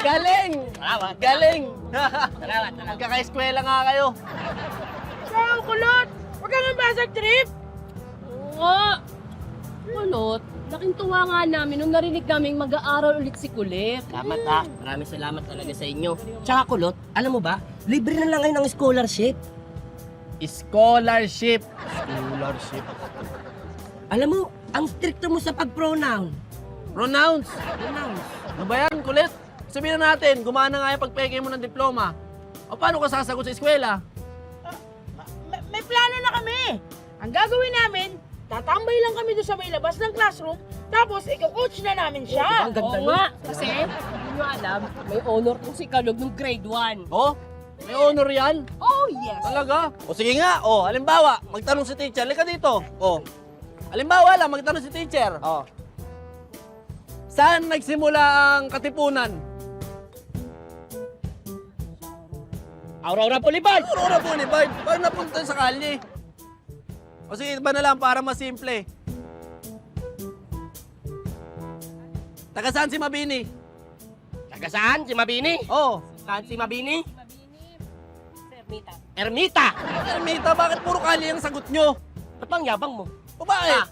Galing! Salamat. Galing! Salamat. Magkaka-eskwela nga kayo. Wow, kulot! Huwag kang ambasag trip! Oo nga. Kulot, laking tuwa nga namin nung narinig namin mag-aaral ulit si Kulit. Salamat ha. Maraming salamat talaga sa inyo. Tsaka kulot, alam mo ba? Libre na lang ngayon ng scholarship. Scholarship. Alam mo, ang stricto mo sa pag-pronoun. Pronounce. Pronouns. Ano ba yan, kulit? Sabihin na natin, gumana nga yung pagpeke mo ng diploma. O paano ka sasagot sa eskwela? May plano na kami! Ang gagawin namin, tatambay lang kami doon sa may labas ng classroom, tapos iko-coach na namin siya. Ang ganda Oo nga, kasi hindi nyo alam, may honor tong si Kalog nung grade 1. Oh, may honor yan? Oh yes! Talaga? O sige nga, halimbawa, magtanong si teacher, lika dito. Halimbawa lang, magtanong si teacher. Saan nagsimula ang katipunan? Aurora Boulevard! Aurora Boulevard. Paano napunta sa kalye? O sige, iba na lang para mas simple. Taga saan si Mabini? Taga saan? Si Mabini? Oh, Saan si Mabini? Ermita. Ermita! Ermita, bakit puro kalye ang sagot nyo? Ba't bang yabang mo? O bakit?